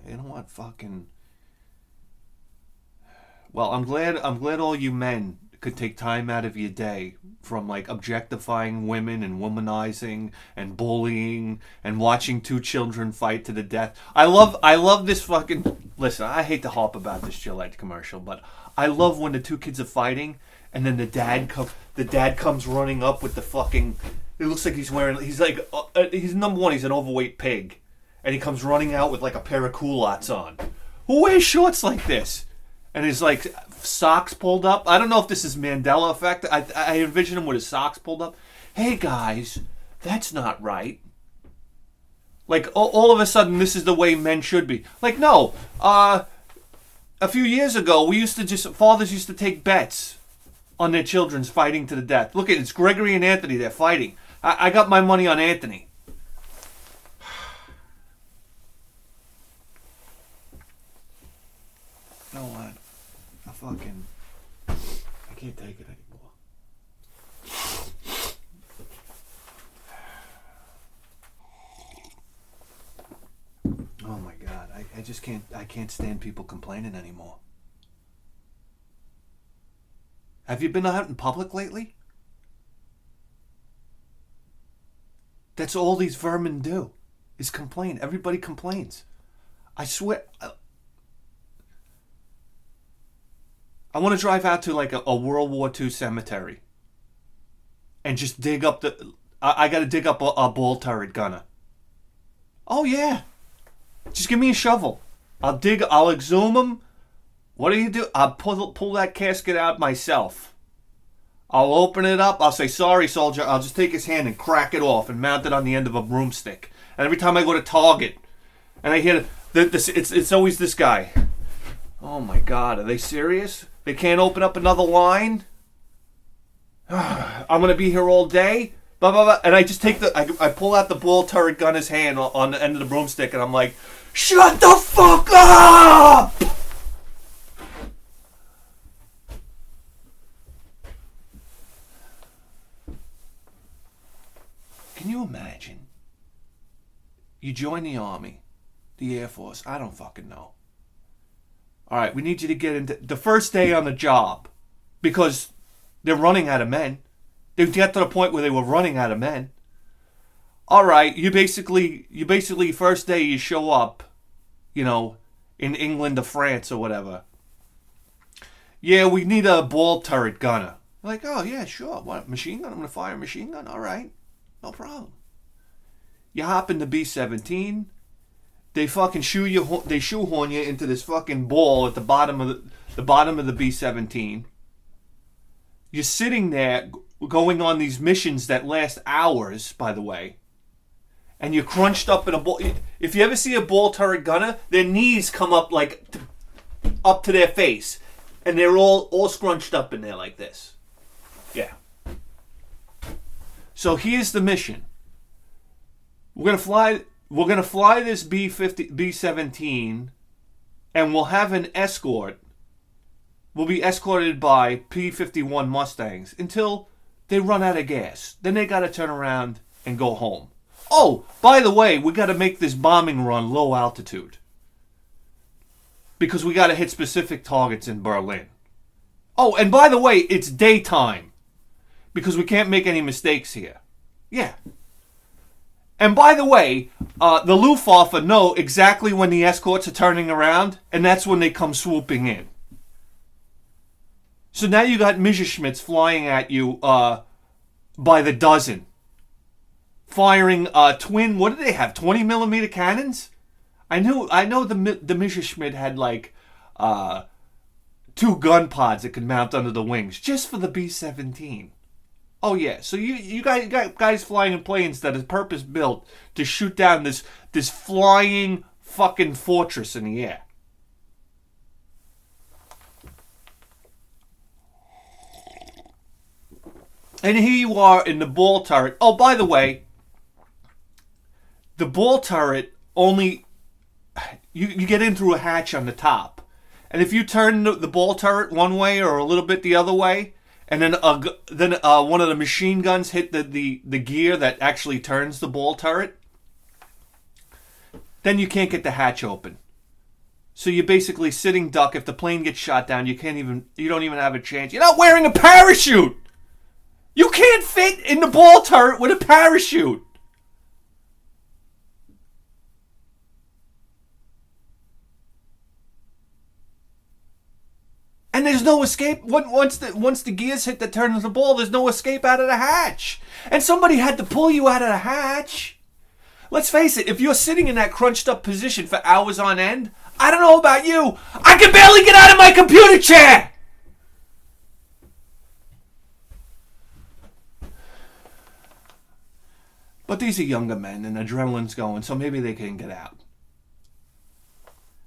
You know what? Fucking. Well, I'm glad all you men could take time out of your day from like objectifying women and womanizing and bullying and watching two children fight to the death. I love this fucking. Listen, I hate to harp about this Gillette commercial, but I love when the two kids are fighting and then the dad comes running up with the fucking. It looks like he's number one. He's an overweight pig, and he comes running out with like a pair of culottes on. Who wears shorts like this? And his like socks pulled up. I don't know if this is Mandela effect. I envision him with his socks pulled up. Hey guys, that's not right. Like all of a sudden, this is the way men should be. Like no, a few years ago, fathers used to take bets on their children's fighting to the death. Look at it's Gregory and Anthony. They're fighting. I got my money on Anthony. You know what? I can't take it anymore. Oh my God. I just can't stand people complaining anymore. Have you been out in public lately? That's all these vermin do, is complain. Everybody complains. I swear. I want to drive out to like a World War II cemetery and just dig up I got to dig up a ball turret gunner. Oh yeah. Just give me a shovel. I'll exhume them. What do you do? I'll pull that casket out myself. I'll open it up. I'll say, sorry, soldier. I'll just take his hand and crack it off and mount it on the end of a broomstick. And every time I go to Target and I hear it's always this guy. Oh my God, are they serious? They can't open up another line? I'm going to be here all day? Blah, blah, blah. And I just I pull out the ball turret gunner's hand on the end of the broomstick and I'm like, shut the fuck up! Can you imagine? You join the Army, the Air Force, I don't fucking know. All right, we need you to get into the first day on the job because they're running out of men. They get to the point where they were running out of men. All right, you basically first day you show up, in England or France or whatever. Yeah, we need a ball turret gunner. Like, oh yeah, sure. What, machine gun? I'm gonna fire a machine gun. All right, no problem. You hop in the B-17. They fucking shoehorn you into this fucking ball at the bottom of the B-17. You're sitting there going on these missions that last hours, by the way, and you're crunched up in a ball. If you ever see a ball turret gunner, their knees come up up to their face, and they're all scrunched up in there like this. Yeah. So here's the mission. We're gonna fly this B-17, and we'll have an escort. We'll be escorted by P-51 Mustangs until they run out of gas. Then they gotta turn around and go home. Oh, by the way, we gotta make this bombing run low altitude because we gotta hit specific targets in Berlin. Oh, and by the way, it's daytime because we can't make any mistakes here. Yeah. And by the way, the Luftwaffe know exactly when the escorts are turning around, and that's when they come swooping in. So now you got Messerschmitts flying at you by the dozen, firing twin. What do they have? 20mm cannons? I know the Messerschmitt had like 2 gun pods that could mount under the wings just for the B-17. Oh yeah, so you got guys flying in planes that are purpose built to shoot down this flying fucking fortress in the air. And here you are in the ball turret. Oh, by the way, the ball turret only you get in through a hatch on the top, and if you turn the ball turret one way or a little bit the other way, and then one of the machine guns hit the gear that actually turns the ball turret, then you can't get the hatch open. So you're basically sitting duck. If the plane gets shot down, you don't even have a chance. You're not wearing a parachute. You can't fit in the ball turret with a parachute. And there's no escape. Once the gears hit the turn of the ball, there's no escape out of the hatch. And somebody had to pull you out of the hatch. Let's face it, if you're sitting in that crunched up position for hours on end, I don't know about you, I can barely get out of my computer chair. But these are younger men and adrenaline's going, so maybe they can get out.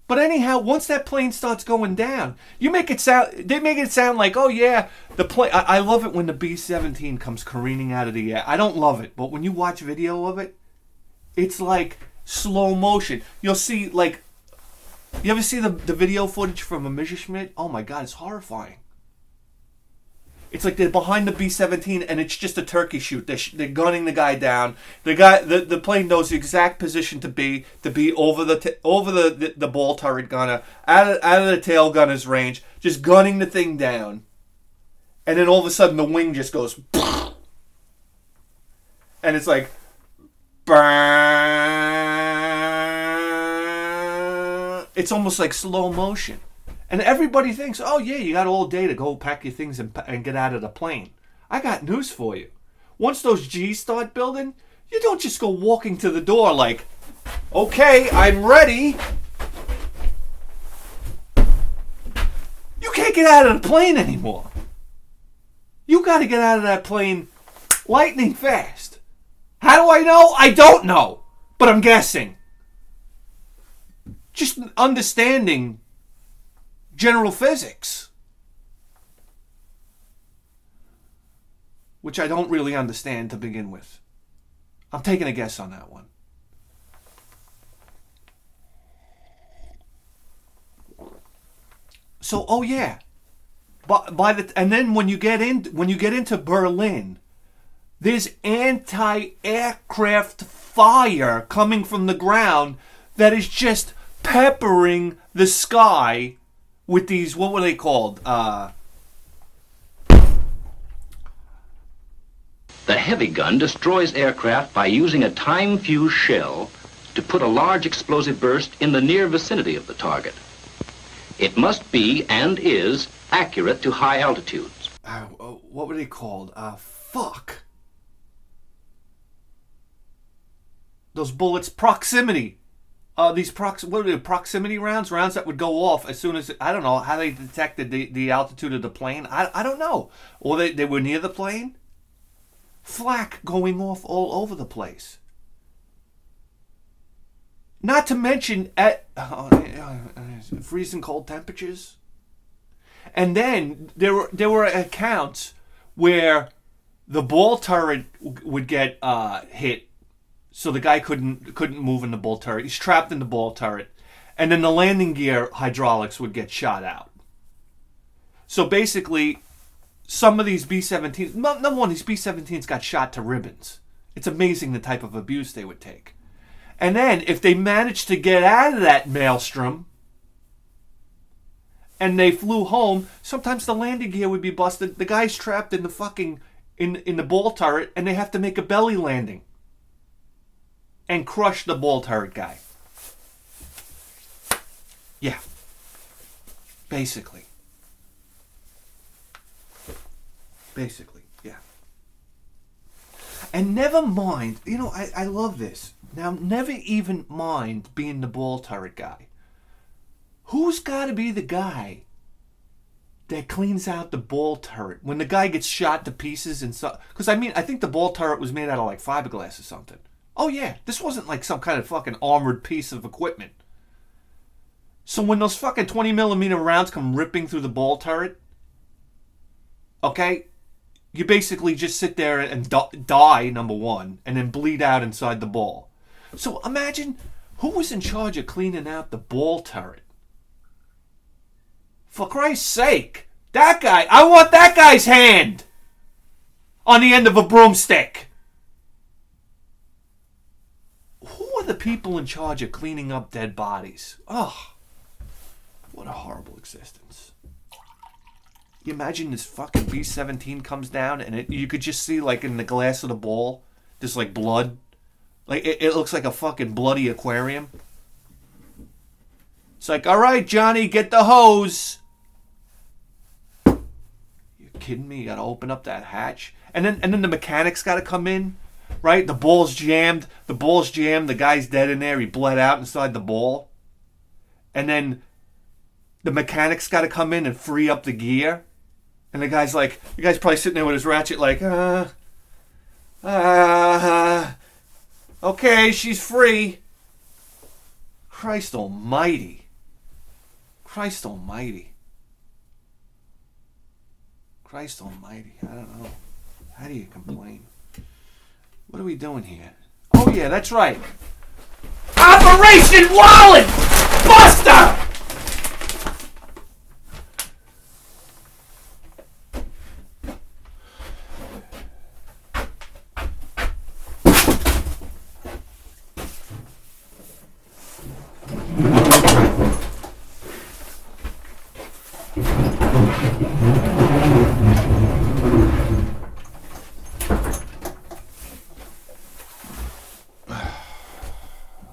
But anyhow, once that plane starts going down, they make it sound like, oh yeah, the plane. I love it when the B-17 comes careening out of the air. I don't love it, but when you watch video of it, it's like slow motion. You'll see, like, you ever see the video footage from a Messerschmitt? Oh my God, it's horrifying. It's like they're behind the B-17 and it's just a turkey shoot. They're gunning the guy down. The plane knows the exact position to be over the ball turret gunner, out of the tail gunner's range, just gunning the thing down. And then all of a sudden the wing just goes, and it's like, it's almost like slow motion. And everybody thinks, oh yeah, you got all day to go pack your things and get out of the plane. I got news for you. Once those G's start building, you don't just go walking to the door like, okay, I'm ready. You can't get out of the plane anymore. You got to get out of that plane lightning fast. How do I know? I don't know, but I'm guessing. Just understanding general physics, which I don't really understand to begin with. I'm taking a guess on that one. So, oh yeah, and then when you get into Berlin, there's anti-aircraft fire coming from the ground that is just peppering the sky with these, what were they called? The heavy gun destroys aircraft by using a time-fused shell to put a large explosive burst in the near vicinity of the target. It must be, and is, accurate to high altitudes. What were they called? Fuck. Those bullets, proximity. What are they, proximity rounds? Rounds that would go off as soon as, I don't know how they detected the altitude of the plane. I don't know. Or they were near the plane. Flak going off all over the place. Not to mention at freezing cold temperatures. And then there were accounts where the ball turret would get hit. So the guy couldn't move in the ball turret. He's trapped in the ball turret. And then the landing gear hydraulics would get shot out. So basically, some of these B-17s, number one, these B-17s got shot to ribbons. It's amazing the type of abuse they would take. And then, if they managed to get out of that maelstrom, and they flew home, sometimes the landing gear would be busted. The guy's trapped in the fucking, in the ball turret, and they have to make a belly landing. And crush the ball turret guy. Yeah. Basically, yeah. And never mind, I love this. Now, never even mind being the ball turret guy. Who's got to be the guy that cleans out the ball turret when the guy gets shot to pieces and stuff? Because, I think the ball turret was made out of, like, fiberglass or something. Oh, yeah, this wasn't like some kind of fucking armored piece of equipment. So when those fucking 20mm rounds come ripping through the ball turret, okay, you basically just sit there and die, number one, and then bleed out inside the ball. So imagine who was in charge of cleaning out the ball turret. For Christ's sake, that guy, I want that guy's hand on the end of a broomstick. Who are the people in charge of cleaning up dead bodies? Oh, What a horrible existence. You imagine this fucking B-17 comes down and you could just see, like, in the glass of the ball, just, like, blood. Like, it looks like a fucking bloody aquarium. It's like, all right, Johnny, get the hose. You kidding me? You gotta open up that hatch. And then the mechanics gotta come in, right? The ball's jammed. The guy's dead in there. He bled out inside the ball. And then the mechanics gotta come in and free up the gear. And the guy's probably sitting there with his ratchet like, okay, she's free. Christ almighty. Christ almighty. Christ almighty. I don't know. How do you complain? What are we doing here? Oh, yeah, that's right. Operation Wallet Buster!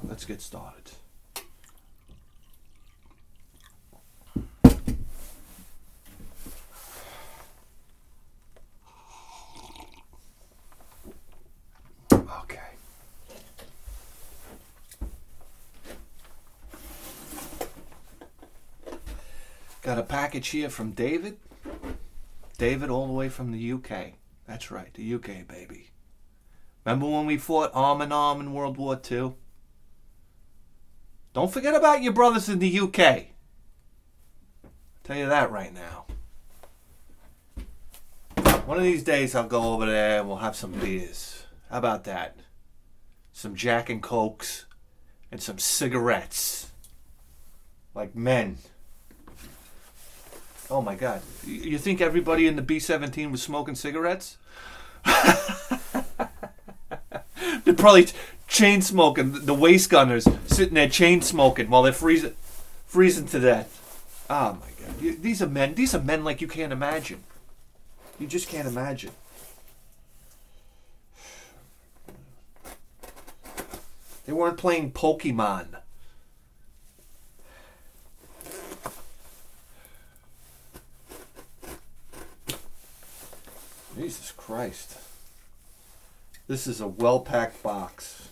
Let's get started. Okay. Got a package here from David. David all the way from the UK. That's right, the UK, baby. Remember when we fought arm in arm in World War II? Don't forget about your brothers in the UK. I'll tell you that right now. One of these days I'll go over there and we'll have some beers. How about that? Some Jack and Cokes and some cigarettes. Like men. Oh my God. You think everybody in the B-17 was smoking cigarettes? They're probably chain smoking. The waist gunners sitting there chain smoking while they're freezing to death. Oh my God! These are men. These are men like you can't imagine. You just can't imagine. They weren't playing Pokemon. Jesus Christ. This is a well-packed box.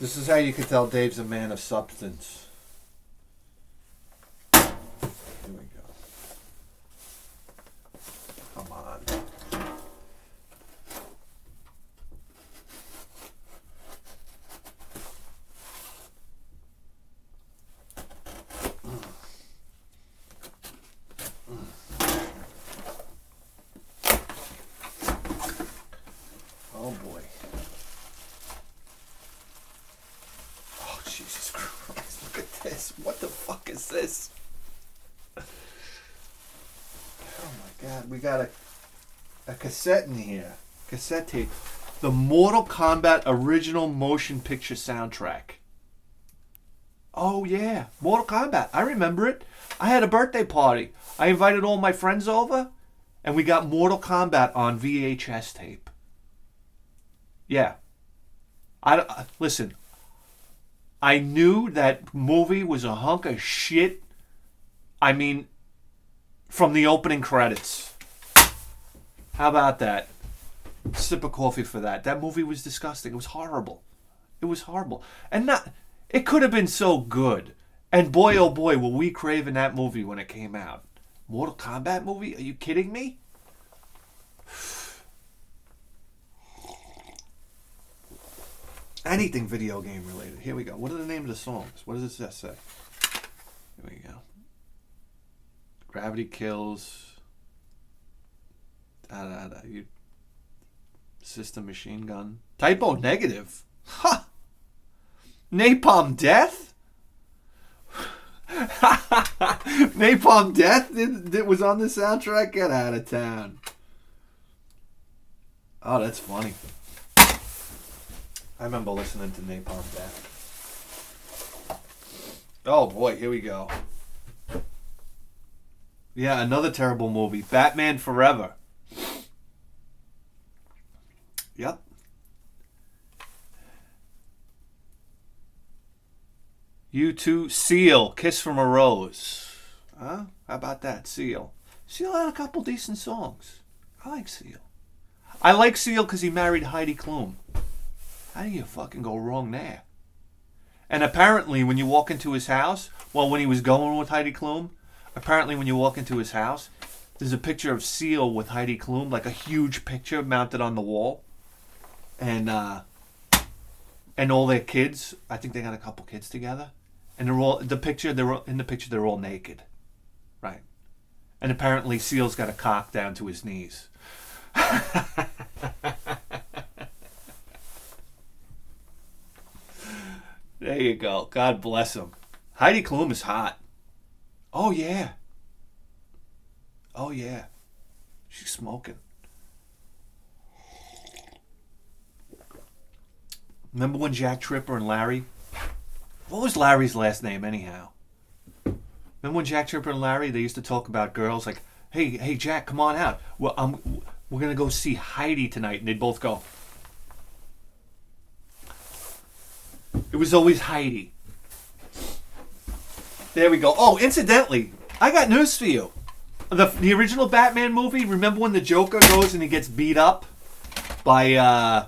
This is how you can tell Dave's a man of substance. Here we go. Come on. Oh boy. Oh Jesus Christ, look at this. What the fuck is this? Oh my God, we got a cassette in here. Cassette tape. The Mortal Kombat original motion picture soundtrack. Oh yeah, Mortal Kombat. I remember it. I had a birthday party. I invited all my friends over and we got Mortal Kombat on VHS tape. Yeah. Listen, I knew that movie was a hunk of shit. I mean, from the opening credits. How about that? Sip of coffee for that. That movie was disgusting. It was horrible. It was horrible. And it could have been so good. And boy, oh boy, were we craving that movie when it came out. Mortal Kombat movie? Are you kidding me? Anything video game related. Here we go. What are the names of the songs? What does this say? Here we go. Gravity Kills. You System Machine Gun. Typo Negative. Ha! Napalm Death? Napalm Death that was on the soundtrack? Get out of town. Oh, that's funny. I remember listening to Napalm Death. Oh boy, here we go. Yeah, another terrible movie. Batman Forever. Yep. U2, Seal, Kiss from a Rose. Huh? How about that, Seal? Seal had a couple decent songs. I like Seal. I like Seal because he married Heidi Klum. How do you fucking go wrong there? And apparently when you walk into his house, well, when he was going with Heidi Klum, apparently when you walk into his house, there's a picture of Seal with Heidi Klum, like a huge picture mounted on the wall. And all their kids, I think they got a couple kids together. And they're all in the picture they're all naked. Right. And apparently Seal's got a cock down to his knees. There you go. God bless him. Heidi Klum is hot. Oh yeah. Oh yeah. She's smoking. Remember when Jack Tripper and Larry? What was Larry's last name anyhow? Remember when Jack Tripper and Larry, they used to talk about girls like, hey Jack, come on out. Well, we're gonna go see Heidi tonight, and they'd both go. It was always Heidi. There we go. Oh, incidentally, I got news for you. The original Batman movie, remember when the Joker goes and he gets beat up by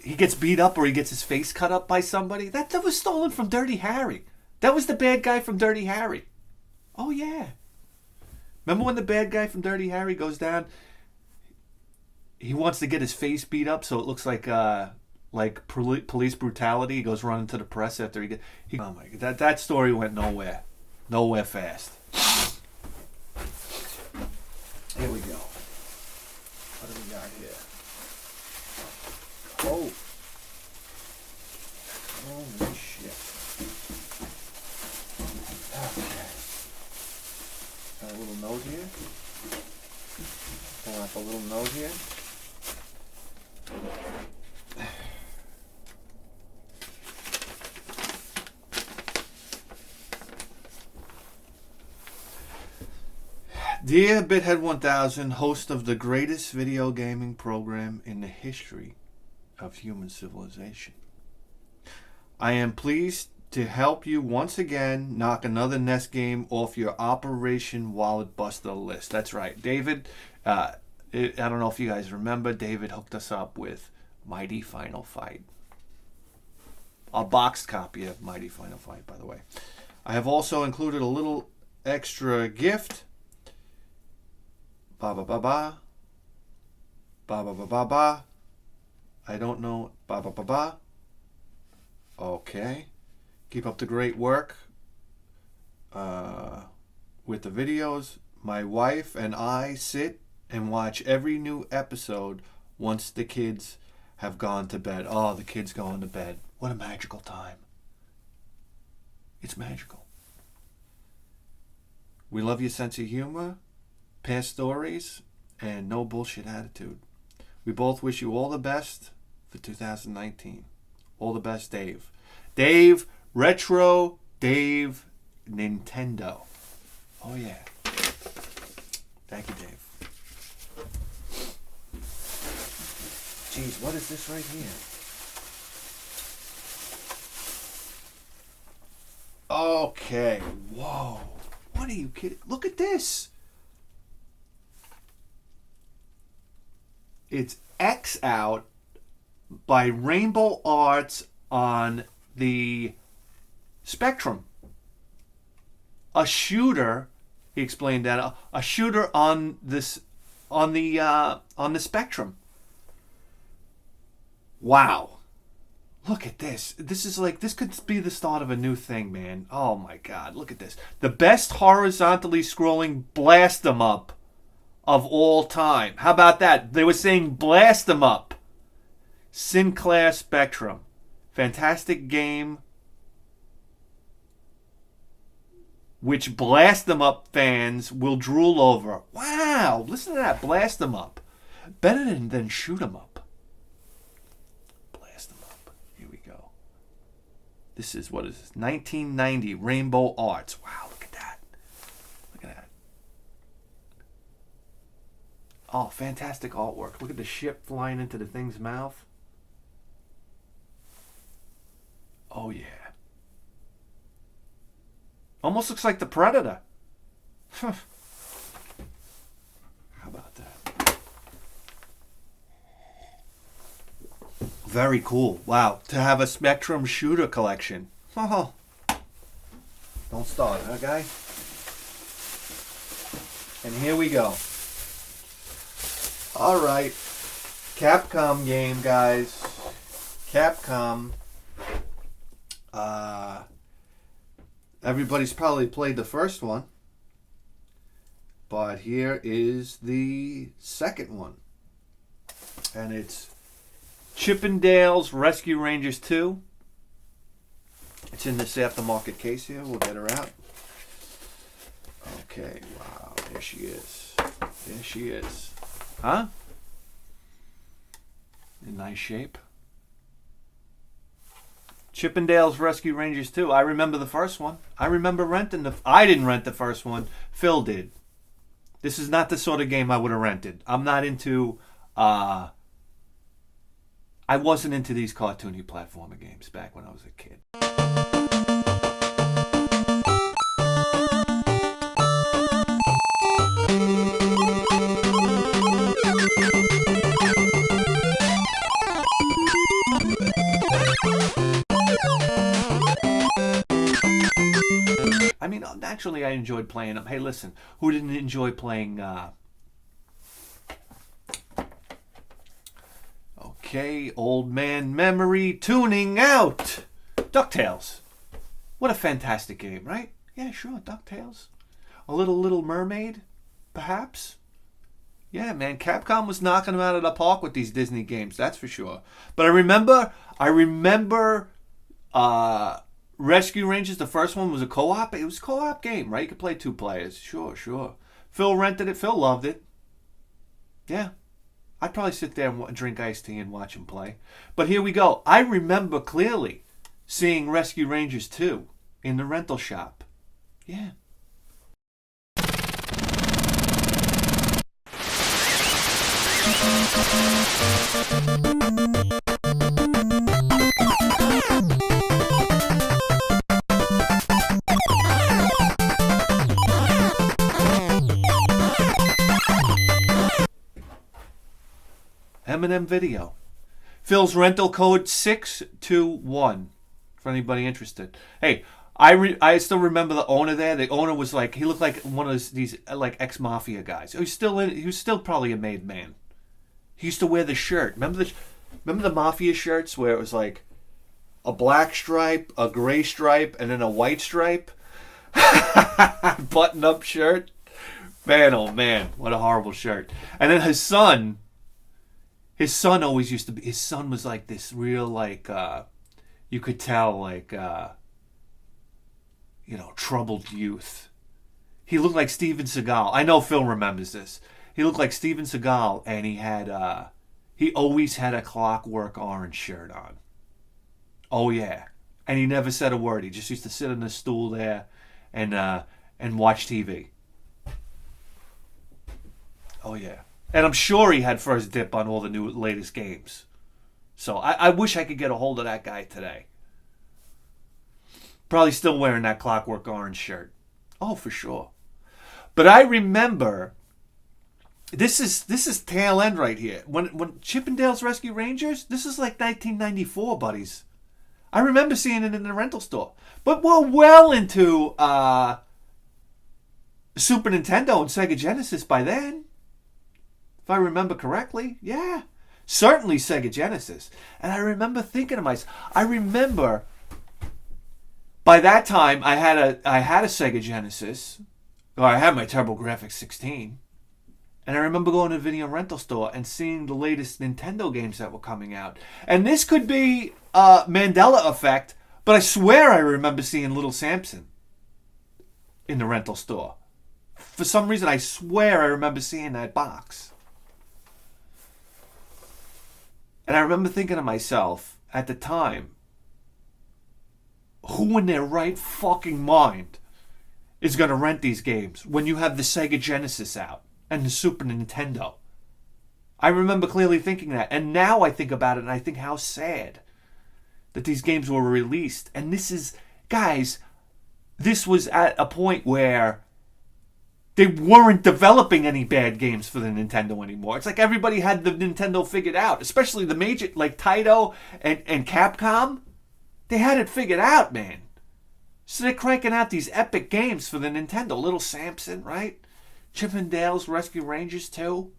he gets beat up or he gets his face cut up by somebody? That was stolen from Dirty Harry. That was the bad guy from Dirty Harry. Oh yeah. Remember when the bad guy from Dirty Harry goes down? He wants to get his face beat up so it looks like police brutality. He goes running to the press after he oh my god, that story went nowhere fast. Here we go. What do we got here? Oh, holy shit. Okay. Got a little note here. Pull up a little note here. Dear Bithead 1000, host of the greatest video gaming program in the history of human civilization, I am pleased to help you once again knock another NES game off your Operation Wallet Buster list. That's right, David. I don't know if you guys remember, David hooked us up with Mighty Final Fight. A boxed copy of Mighty Final Fight, by the way. I have also included a little extra gift. Ba ba ba ba. Ba ba ba ba ba. I don't know. Ba ba ba ba. Okay. Keep up the great work with the videos. My wife and I sit and watch every new episode once the kids have gone to bed. Oh, the kids going to bed. What a magical time. It's magical. We love your sense of humor, past stories, and no bullshit attitude. We both wish you all the best for 2019. All the best, Dave. Dave, Retro Dave Nintendo. Oh, yeah. Thank you, Dave. Jeez, what is this right here? Okay. Whoa. What are you kidding? Look at this. It's X Out by Rainbow Arts on the Spectrum. A shooter, he explained that, a shooter on this on the Spectrum. Wow. Look at this. This could be the start of a new thing, man. Oh my god, look at this. The best horizontally scrolling blast 'em up of all time. How about that? They were saying blast 'em up. Sinclair Spectrum. Fantastic game which Blast 'em Up fans will drool over. Wow, listen to that. Blast 'em Up. Better than Shoot 'em Up. Blast 'em Up. Here we go. This is, what is this? 1990 Rainbow Arts. Wow, look at that. Oh, fantastic artwork. Look at the ship flying into the thing's mouth. Oh, yeah. Almost looks like the Predator. How about that? Very cool. Wow. To have a Spectrum shooter collection. Oh. Don't start, huh, guy? And here we go. Alright. Capcom game, guys. Capcom. Everybody's probably played the first one. But here is the second one. And it's Chippendales Rescue Rangers 2. It's in this aftermarket case here. We'll get her out. Okay, wow. There she is. There she is. Huh? In nice shape. Chippendales Rescue Rangers 2. I remember the first one. I remember renting I didn't rent the first one. Phil did. This is not the sort of game I would have rented. I'm not into... I wasn't into these cartoony platformer games back when I was a kid. I mean, naturally I enjoyed playing them. Hey, listen, who didn't enjoy playing... Okay, old man memory tuning out. DuckTales. What a fantastic game, right? Yeah, sure, DuckTales. A Little Mermaid, perhaps? Yeah, man, Capcom was knocking them out of the park with these Disney games, that's for sure. But I remember Rescue Rangers, the first one was a co-op. It was a co-op game, right? You could play 2 players. Sure. Phil rented it. Phil loved it. Yeah. I'd probably sit there and drink iced tea and watch him play. But here we go. I remember clearly seeing Rescue Rangers 2 in the rental shop. Yeah. M&M Video. Phil's rental code 621 for anybody interested. Hey, I still remember the owner there. The owner was like, he looked like one of these like ex-mafia guys. He was still probably a made man. He used to wear the shirt. Remember the mafia shirts where it was like a black stripe, a gray stripe, and then a white stripe? Button-up shirt. Man, oh man, what a horrible shirt. And then his son always used to be, his son was like this real, like, you could tell, like, troubled youth. He looked like Steven Seagal. I know Phil remembers this. He looked like Steven Seagal, and he always had a Clockwork Orange shirt on. Oh, yeah. And he never said a word. He just used to sit on the stool there and watch TV. Oh, yeah. And I'm sure he had first dip on all the latest games. So I wish I could get a hold of that guy today. Probably still wearing that Clockwork Orange shirt. Oh, for sure. But I remember, this is tail end right here. When Chippendales Rescue Rangers, this is like 1994, buddies. I remember seeing it in the rental store. But we're well into Super Nintendo and Sega Genesis by then. If I remember correctly, yeah. Certainly Sega Genesis. And I remember thinking to myself, by that time I had a Sega Genesis, or I had my TurboGrafx 16. And I remember going to the video rental store and seeing the latest Nintendo games that were coming out. And this could be Mandela effect, but I swear I remember seeing Little Samson in the rental store. For some reason, I swear I remember seeing that box. And I remember thinking to myself, at the time, who in their right fucking mind is going to rent these games when you have the Sega Genesis out and the Super Nintendo? I remember clearly thinking that. And now I think about it and I think how sad that these games were released. And this is, guys, this was at a point where they weren't developing any bad games for the Nintendo anymore. It's like everybody had the Nintendo figured out, especially the major, like Taito and Capcom. They had it figured out, man. So they're cranking out these epic games for the Nintendo. Little Samson, right? Chip and Dale's Rescue Rangers 2.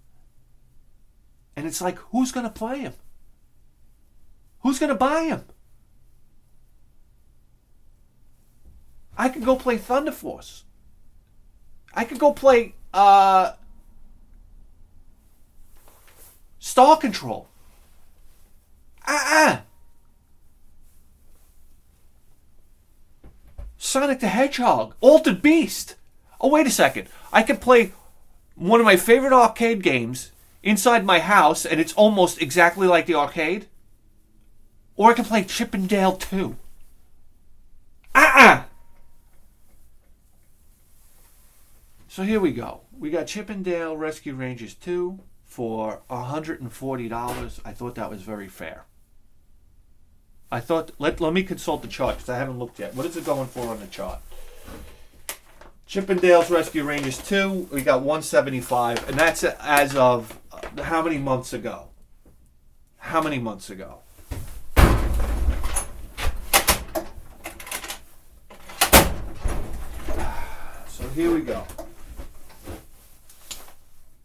And it's like, who's going to play him? Who's going to buy him? I could go play Thunder Force. I could go play Star Control. Sonic the Hedgehog. Altered Beast. Oh, wait a second. I can play one of my favorite arcade games inside my house, and it's almost exactly like the arcade. Or I can play Chip and Dale 2. So here we go. We got Chip and Dale Rescue Rangers 2 for $140. I thought that was very fair. I thought, let me consult the chart because I haven't looked yet. What is it going for on the chart? Chip and Dale's Rescue Rangers 2, we got $175, and that's as of how many months ago? How many months ago? So here we go.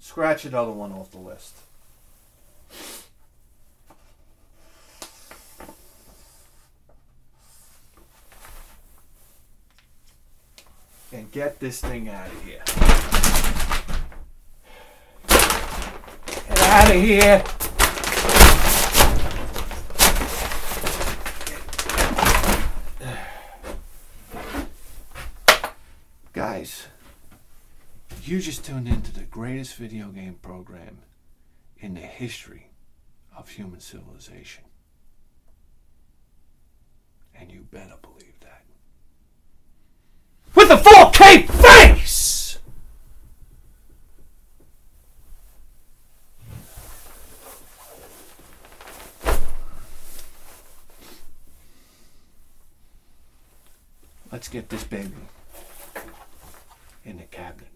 Scratch another one off the list. And get this thing out of here. Get out of here. Guys, you just tuned into the greatest video game program in the history of human civilization. And you better believe that. With a 4K face! Let's get this baby in the cabinet.